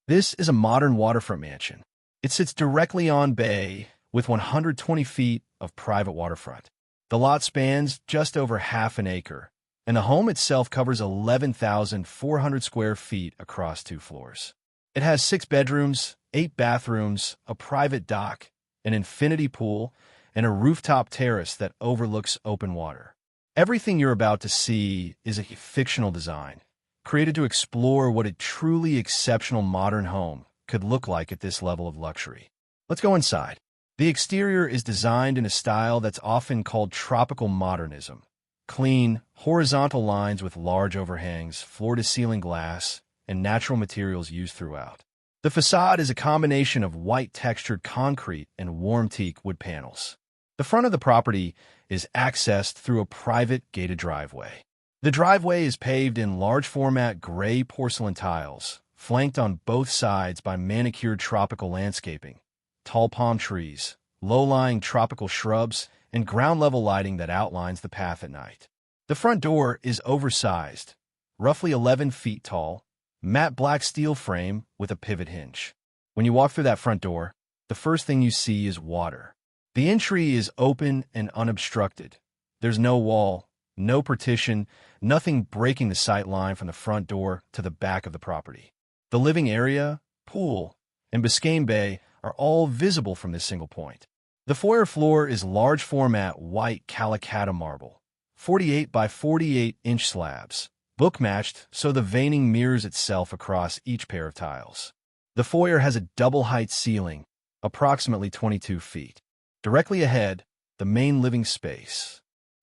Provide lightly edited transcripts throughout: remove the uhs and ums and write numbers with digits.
This is a modern waterfront mansion. It sits directly on bay with 120 feet of private waterfront. The lot spans just over half an acre, and the home itself covers 11,400 square feet across 2 floors. It has 6 bedrooms, 8 bathrooms, a private dock, an infinity pool, and a rooftop terrace that overlooks open water. Everything you're about to see is a fictional design, created to explore what a truly exceptional modern home could look like at this level of luxury. Let's go inside. The exterior is designed in a style that's often called tropical modernism. Clean, horizontal lines with large overhangs, floor-to-ceiling glass, and natural materials used throughout. The facade is a combination of white textured concrete and warm teak wood panels. The front of the property is accessed through a private gated driveway. The driveway is paved in large-format gray porcelain tiles, flanked on both sides by manicured tropical landscaping, tall palm trees, low-lying tropical shrubs, and ground-level lighting that outlines the path at night. The front door is oversized, roughly 11 feet tall, matte black steel frame with a pivot hinge. When you walk through that front door, the first thing you see is water. The entry is open and unobstructed. There's no wall, no partition, nothing breaking the sight line from the front door to the back of the property. The living area, pool, and Biscayne Bay are all visible from this single point. The foyer floor is large format white Calacatta marble, 48 by 48 inch slabs, book matched so the veining mirrors itself across each pair of tiles. The foyer has a double height ceiling, approximately 22 feet. Directly ahead, the main living space.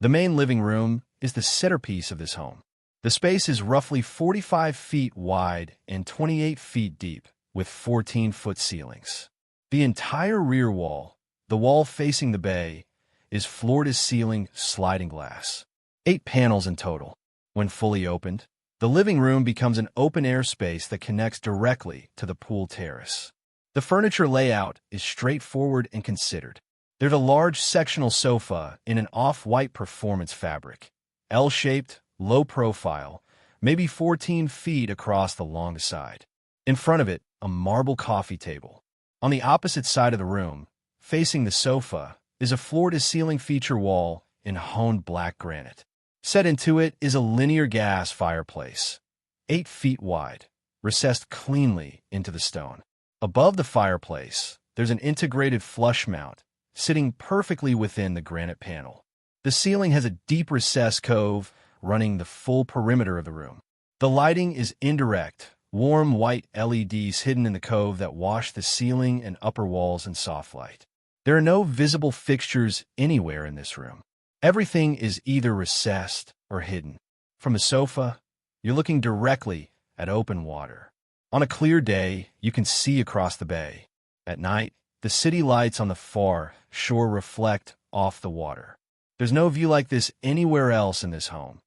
The main living room is the centerpiece of this home. The space is roughly 45 feet wide and 28 feet deep, with 14-foot ceilings. The entire rear wall, the wall facing the bay, is floor-to-ceiling sliding glass. 8 panels in total. When fully opened, the living room becomes an open-air space that connects directly to the pool terrace. The furniture layout is straightforward and considered. There's a large sectional sofa in an off-white performance fabric, L-shaped, low profile, maybe 14 feet across the long side. In front of it, a marble coffee table. On the opposite side of the room, facing the sofa, is a floor-to-ceiling feature wall in honed black granite. Set into it is a linear gas fireplace, 8 feet wide, recessed cleanly into the stone. Above the fireplace, there's an integrated flush mount, sitting perfectly within the granite panel. The ceiling has a deep recessed cove running the full perimeter of the room. The lighting is indirect, warm white LEDs hidden in the cove that wash the ceiling and upper walls in soft light. There are no visible fixtures anywhere in this room. Everything is either recessed or hidden. From the sofa, you're looking directly at open water. On a clear day, you can see across the bay. At night, the city lights on the far shore reflect off the water. There's no view like this anywhere else in this home,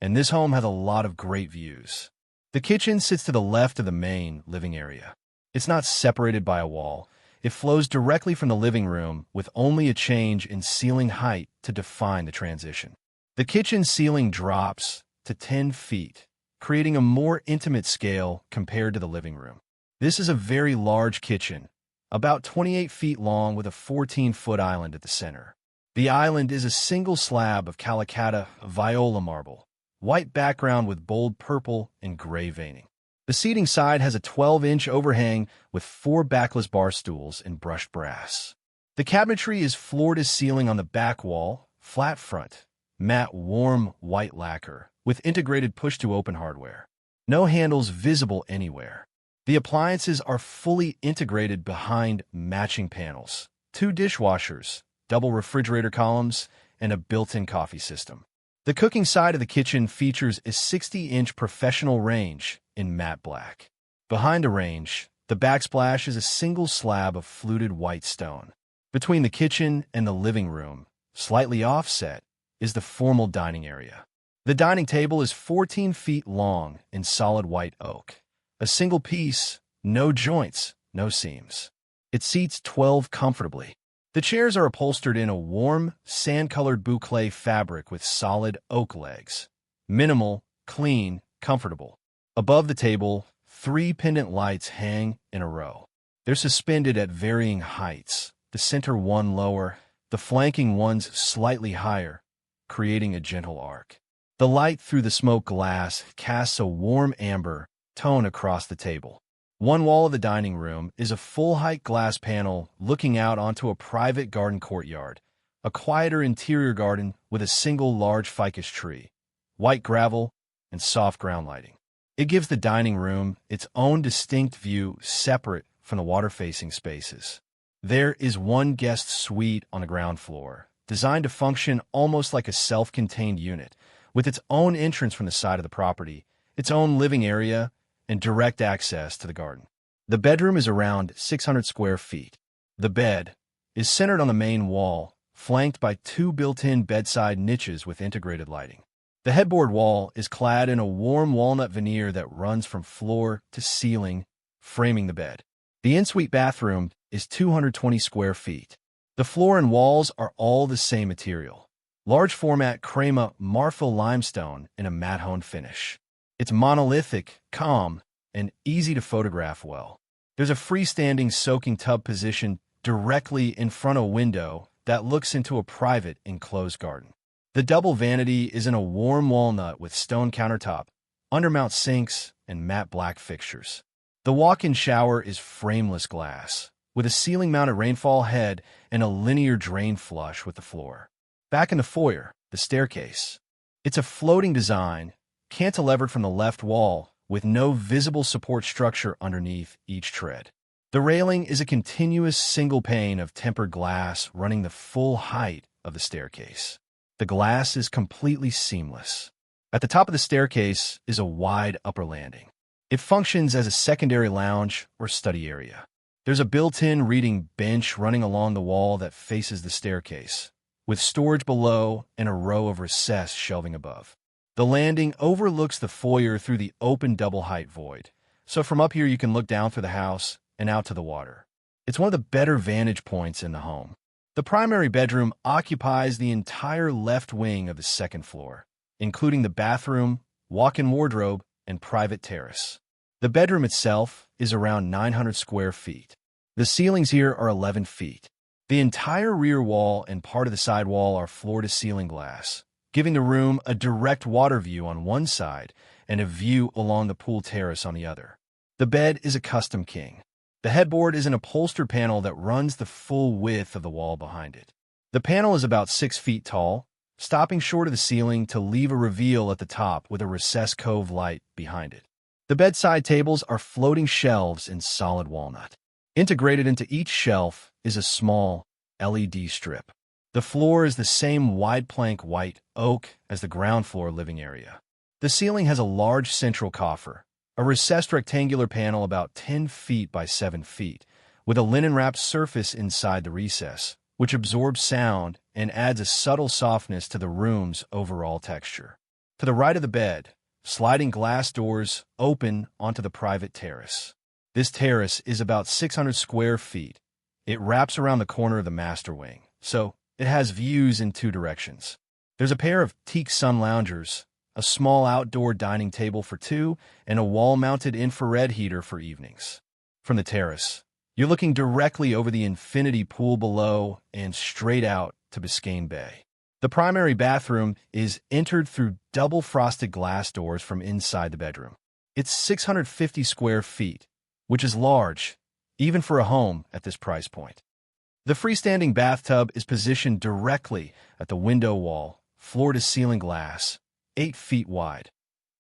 and this home has a lot of great views. The kitchen sits to the left of the main living area. It's not separated by a wall. It flows directly from the living room with only a change in ceiling height to define the transition. The kitchen ceiling drops to 10 feet, creating a more intimate scale compared to the living room. This is a very large kitchen, about 28 feet long with a 14-foot island at the center. The island is a single slab of Calacatta Viola marble, white background with bold purple and gray veining. The seating side has a 12-inch overhang with 4 backless bar stools in brushed brass. The cabinetry is floor-to-ceiling on the back wall, flat front, matte warm white lacquer, with integrated push-to-open hardware. No handles visible anywhere. The appliances are fully integrated behind matching panels, 2 dishwashers, double refrigerator columns, and a built-in coffee system. The cooking side of the kitchen features a 60-inch professional range in matte black. Behind the range, the backsplash is a single slab of fluted white stone. Between the kitchen and the living room, slightly offset, is the formal dining area. The dining table is 14 feet long in solid white oak. A single piece, no joints, no seams. It seats 12 comfortably. The chairs are upholstered in a warm, sand-colored boucle fabric with solid oak legs. Minimal, clean, comfortable. Above the table, 3 pendant lights hang in a row. They're suspended at varying heights, the center one lower, the flanking ones slightly higher, creating a gentle arc. The light through the smoked glass casts a warm amber tone across the table. One wall of the dining room is a full-height glass panel looking out onto a private garden courtyard, a quieter interior garden with a single large ficus tree, white gravel, and soft ground lighting. It gives the dining room its own distinct view separate from the water-facing spaces. There is one guest suite on the ground floor, designed to function almost like a self-contained unit, with its own entrance from the side of the property, its own living area, and direct access to the garden. The bedroom is around 600 square feet. The bed is centered on the main wall, flanked by 2 built-in bedside niches with integrated lighting. The headboard wall is clad in a warm walnut veneer that runs from floor to ceiling, framing the bed. The ensuite bathroom is 220 square feet. The floor and walls are all the same material. Large format crema marfil limestone in a matte-honed finish. It's monolithic, calm, and easy to photograph well. There's a freestanding soaking tub positioned directly in front of a window that looks into a private enclosed garden. The double vanity is in a warm walnut with stone countertop, undermount sinks, and matte black fixtures. The walk-in shower is frameless glass, with a ceiling-mounted rainfall head and a linear drain flush with the floor. Back in the foyer, the staircase. It's a floating design, cantilevered from the left wall, with no visible support structure underneath each tread. The railing is a continuous single pane of tempered glass running the full height of the staircase. The glass is completely seamless. At the top of the staircase is a wide upper landing. It functions as a secondary lounge or study area. There's a built-in reading bench running along the wall that faces the staircase, with storage below and a row of recessed shelving above. The landing overlooks the foyer through the open double-height void, so from up here you can look down through the house and out to the water. It's one of the better vantage points in the home. The primary bedroom occupies the entire left wing of the second floor, including the bathroom, walk-in wardrobe, and private terrace. The bedroom itself is around 900 square feet. The ceilings here are 11 feet. The entire rear wall and part of the side wall are floor-to-ceiling glass, giving the room a direct water view on one side and a view along the pool terrace on the other. The bed is a custom king. The headboard is an upholstered panel that runs the full width of the wall behind it. The panel is about 6 feet tall, stopping short of the ceiling to leave a reveal at the top with a recessed cove light behind it. The bedside tables are floating shelves in solid walnut. Integrated into each shelf is a small LED strip. The floor is the same wide plank white oak as the ground floor living area. The ceiling has a large central coffer, a recessed rectangular panel about 10 feet by 7 feet, with a linen-wrapped surface inside the recess, which absorbs sound and adds a subtle softness to the room's overall texture. To the right of the bed, sliding glass doors open onto the private terrace. This terrace is about 600 square feet. It wraps around the corner of the master wing, so it has views in 2 directions. There's a pair of teak sun loungers, a small outdoor dining table for 2, and a wall-mounted infrared heater for evenings. From the terrace, you're looking directly over the infinity pool below and straight out to Biscayne Bay. The primary bathroom is entered through double frosted glass doors from inside the bedroom. It's 650 square feet, which is large, even for a home at this price point. The freestanding bathtub is positioned directly at the window wall, floor-to-ceiling glass, 8 feet wide,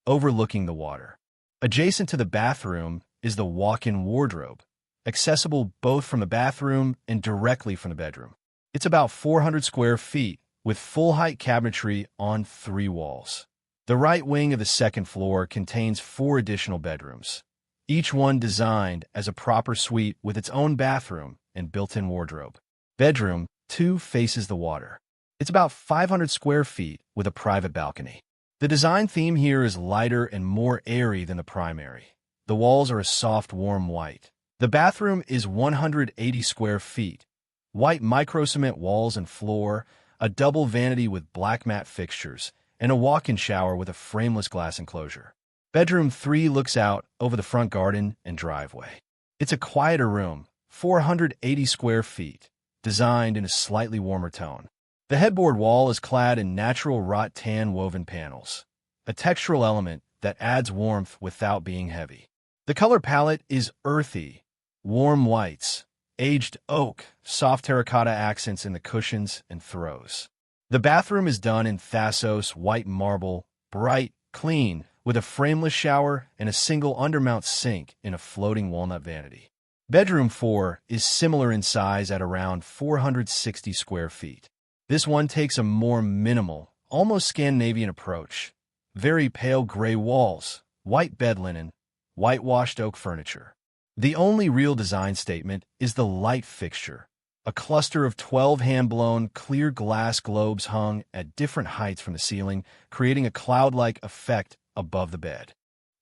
overlooking the water. Adjacent to the bathroom is the walk-in wardrobe, accessible both from the bathroom and directly from the bedroom. It's about 400 square feet, with full-height cabinetry on 3 walls. The right wing of the second floor contains 4 additional bedrooms, each one designed as a proper suite with its own bathroom and built-in wardrobe. Bedroom 2 faces the water. It's about 500 square feet with a private balcony. The design theme here is lighter and more airy than the primary. The walls are a soft, warm white. The bathroom is 180 square feet. White micro-cement walls and floor, a double vanity with black matte fixtures, and a walk-in shower with a frameless glass enclosure. Bedroom 3 looks out over the front garden and driveway. It's a quieter room, 480 square feet, designed in a slightly warmer tone. The headboard wall is clad in natural wrought tan woven panels, a textural element that adds warmth without being heavy. The color palette is earthy, warm whites, aged oak, soft terracotta accents in the cushions and throws. The bathroom is done in Thassos white marble, bright, clean, with a frameless shower and a single undermount sink in a floating walnut vanity. Bedroom 4 is similar in size at around 460 square feet. This one takes a more minimal, almost Scandinavian approach. Very pale gray walls, white bed linen, whitewashed oak furniture. The only real design statement is the light fixture, a cluster of 12 hand-blown clear glass globes hung at different heights from the ceiling, creating a cloud-like effect above the bed.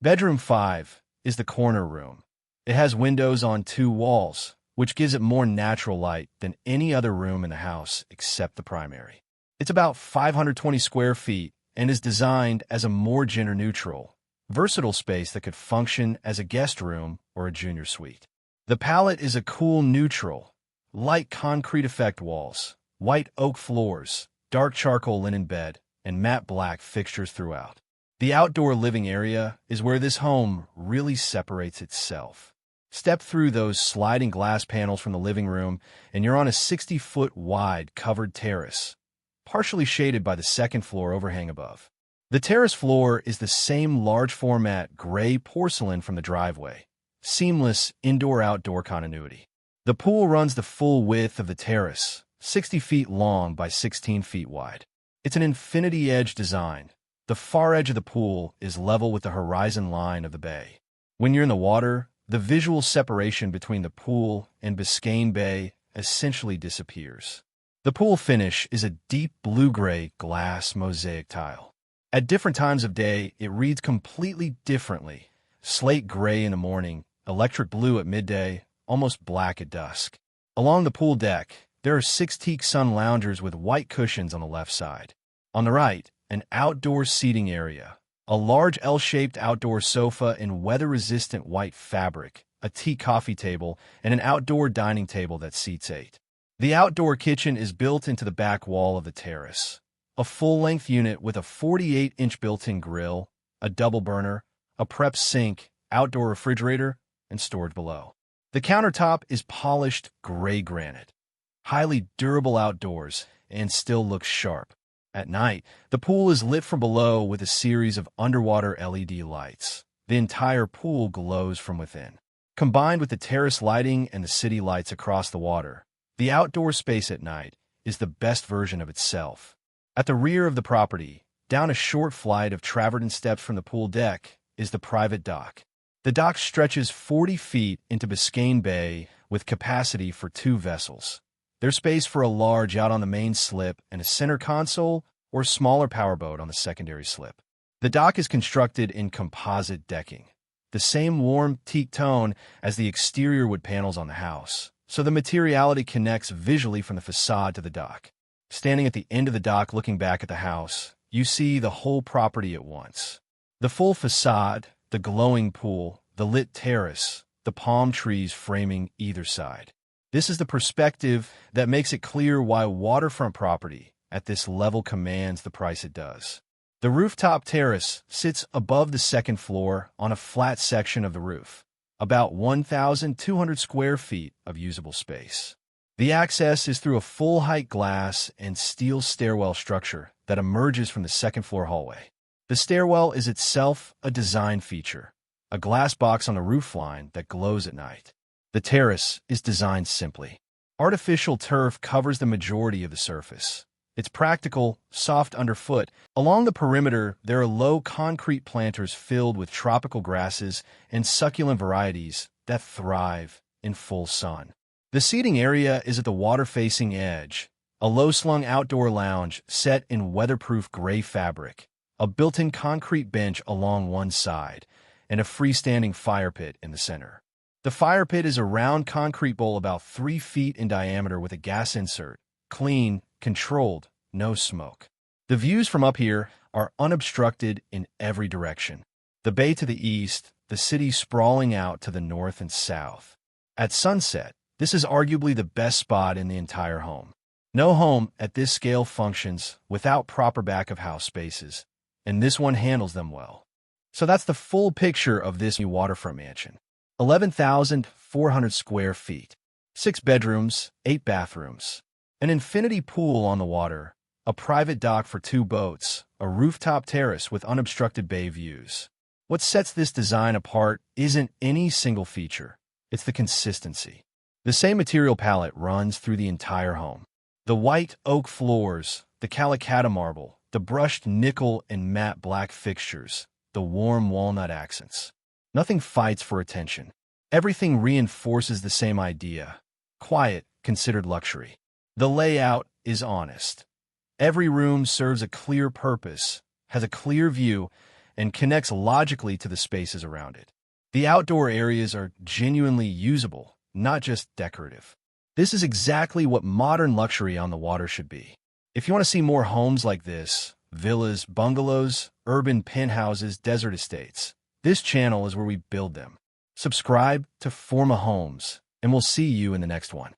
Bedroom 5 is the corner room. It has windows on 2 walls, which gives it more natural light than any other room in the house except the primary. It's about 520 square feet and is designed as a more gender-neutral, versatile space that could function as a guest room or a junior suite. The palette is a cool neutral, light concrete effect walls, white oak floors, dark charcoal linen bed, and matte black fixtures throughout. The outdoor living area is where this home really separates itself. Step through those sliding glass panels from the living room, and you're on a 60-foot wide covered terrace, partially shaded by the second floor overhang above. The terrace floor is the same large format gray porcelain from the driveway, seamless indoor-outdoor continuity. The pool runs the full width of the terrace, 60 feet long by 16 feet wide. It's an infinity edge design. The far edge of the pool is level with the horizon line of the bay. When you're in the water, the visual separation between the pool and Biscayne Bay essentially disappears. The pool finish is a deep blue-gray glass mosaic tile. At different times of day, it reads completely differently. Slate gray in the morning, electric blue at midday, almost black at dusk. Along the pool deck, there are 6 teak sun loungers with white cushions on the left side. On the right, an outdoor seating area, a large L-shaped outdoor sofa in weather-resistant white fabric, a teak coffee table, and an outdoor dining table that seats 8. The outdoor kitchen is built into the back wall of the terrace. A full-length unit with a 48-inch built-in grill, a double burner, a prep sink, outdoor refrigerator, and storage below. The countertop is polished gray granite, highly durable outdoors, and still looks sharp. At night, the pool is lit from below with a series of underwater LED lights. The entire pool glows from within. Combined with the terrace lighting and the city lights across the water, the outdoor space at night is the best version of itself. At the rear of the property, down a short flight of travertine steps from the pool deck, is the private dock. The dock stretches 40 feet into Biscayne Bay with capacity for 2 vessels. There's space for a large out on the main slip and a center console or smaller powerboat on the secondary slip. The dock is constructed in composite decking, the same warm teak tone as the exterior wood panels on the house, so the materiality connects visually from the facade to the dock. Standing at the end of the dock looking back at the house, you see the whole property at once. The full facade, the glowing pool, the lit terrace, the palm trees framing either side. This is the perspective that makes it clear why waterfront property at this level commands the price it does. The rooftop terrace sits above the second floor on a flat section of the roof, about 1,200 square feet of usable space. The access is through a full-height glass and steel stairwell structure that emerges from the second floor hallway. The stairwell is itself a design feature, a glass box on the roofline that glows at night. The terrace is designed simply. Artificial turf covers the majority of the surface. It's practical, soft underfoot. Along the perimeter, there are low concrete planters filled with tropical grasses and succulent varieties that thrive in full sun. The seating area is at the water-facing edge, a low-slung outdoor lounge set in weatherproof gray fabric, a built-in concrete bench along one side, and a freestanding fire pit in the center. The fire pit is a round concrete bowl about 3 feet in diameter with a gas insert. Clean, controlled, no smoke. The views from up here are unobstructed in every direction. The bay to the east, the city sprawling out to the north and south. At sunset, this is arguably the best spot in the entire home. No home at this scale functions without proper back-of-house spaces, and this one handles them well. So that's the full picture of this new waterfront mansion. 11,400 square feet, 6 bedrooms, 8 bathrooms, an infinity pool on the water, a private dock for 2 boats, a rooftop terrace with unobstructed bay views. What sets this design apart isn't any single feature, it's the consistency. The same material palette runs through the entire home. The white oak floors, the Calacatta marble, the brushed nickel and matte black fixtures, the warm walnut accents. Nothing fights for attention. Everything reinforces the same idea. Quiet, considered luxury. The layout is honest. Every room serves a clear purpose, has a clear view, and connects logically to the spaces around it. The outdoor areas are genuinely usable, not just decorative. This is exactly what modern luxury on the water should be. If you want to see more homes like this, villas, bungalows, urban penthouses, desert estates, this channel is where we build them. Subscribe to Forma Homes, and we'll see you in the next one.